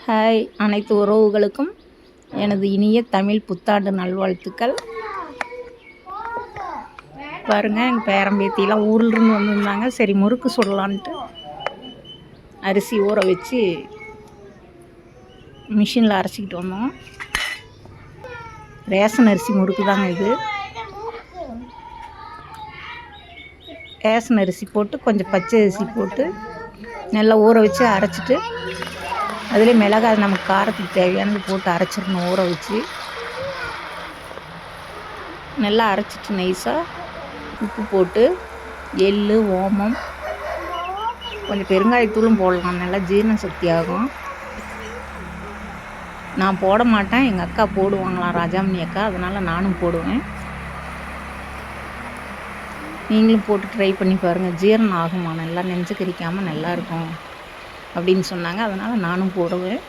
Hi, அனைத்து உறவுகளுக்கும் எனது இனிய தமிழ் புத்தாண்டு நல்வாழ்த்துக்கள். பாருங்கள், எங்கள் பேரம்பேத்திலாம் ஊர்லேருந்து வந்திருந்தாங்க. சரி, முறுக்கு சுடலான்ட்டு அரிசி ஊற வச்சு மிஷினில் அரைச்சிக்கிட்டு வந்தோம். ரேஷன் அரிசி முறுக்கு தாங்க இது. ரேஷன் அரிசி போட்டு கொஞ்சம் பச்சை அரிசி போட்டு நல்லா ஊற வச்சு அரைச்சிட்டு அதிலே மிளகாய் நமக்கு காரத்துக்கு தேவையானது போட்டு அரைச்சிடணும். ஊற வச்சு நல்லா அரைச்சிட்டு நைஸாக உப்பு போட்டு எள், ஓமம், கொஞ்சம் பெருங்காயத்தூளும் போடலாம். நல்லா ஜீரண சக்தி ஆகும். நான் போட மாட்டேன், எங்கள் அக்கா போடுவாங்களாம், ராஜாமணி அக்கா. அதனால் நானும் போடுவேன். நீங்களும் போட்டு ட்ரை பண்ணி பாருங்கள். ஜீரணம் ஆகுமா, நல்லா நெஞ்சு கறிக்காமல் நல்லாயிருக்கும் அப்படின்னு சொன்னாங்க. அதனால் நானும் போடுவேன்.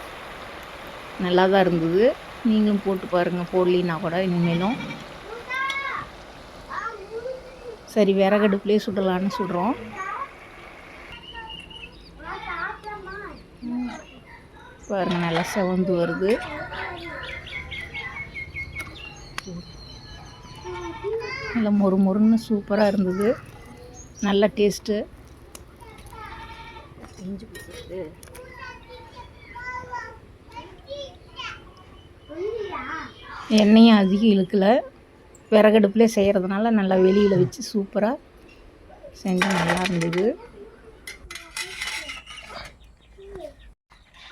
நல்லா தான் இருந்தது. நீங்களும் போட்டு பாருங்கள், போடலின்னா கூட இனிமேலும். சரி, விறகடுப்புலேயே சுடலான்னு சுடுறோம். பாருங்கள், நல்லா செவந்து வருது. நல்லா மொறு மொறுன்னு சூப்பராக இருந்தது. நல்ல டேஸ்ட்டு. எண்ணெயும் அதிகம் இழுக்கலை. விறகடுப்புலே செய்கிறதுனால நல்லா வெளியில் வச்சு சூப்பராக செஞ்சு நல்லா இருந்தது.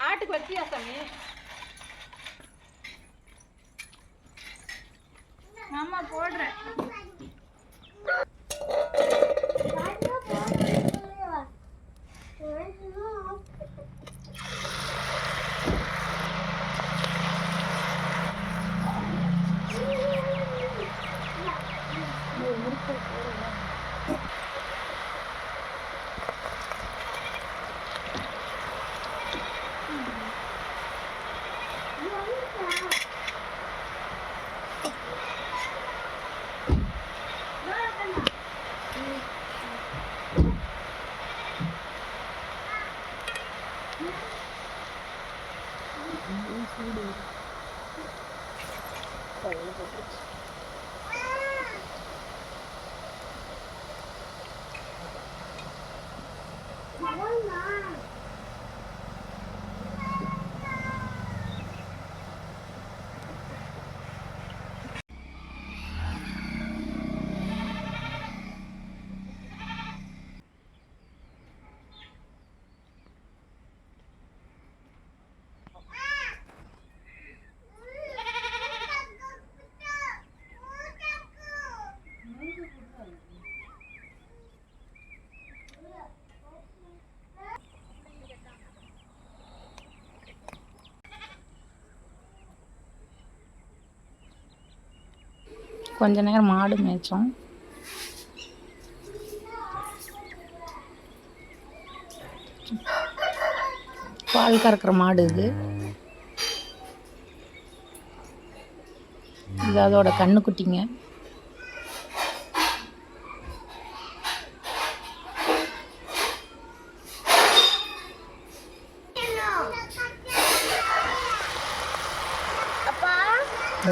ஆட்டுக்கு வச்சியா சாமி? ஆமா, போடுறேன். கொஞ்ச நேரம் மாடு மேய்ச்சோம். பால் கறக்கிற மாடு இது. இது அதோட கண்ணுக்குட்டிங்க.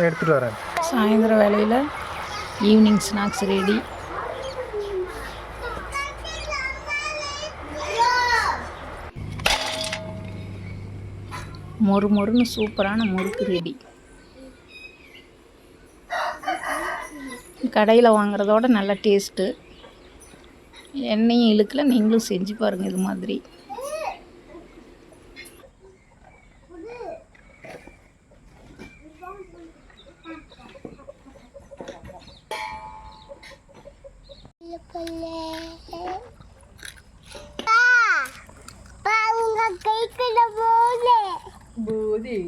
எடுத்துட்டு வரேன். சாயந்தரம் வேலையில் ஈவினிங் ஸ்நாக்ஸ் ரெடி. மொறு மொறுன்னு சூப்பரான முறுக்கு ரெடி. கடையில் வாங்குறதோட நல்ல டேஸ்ட்டு. எண்ணெயும் இழுக்கல. நீங்களும் செஞ்சு பாருங்கள் இது மாதிரி. Budi.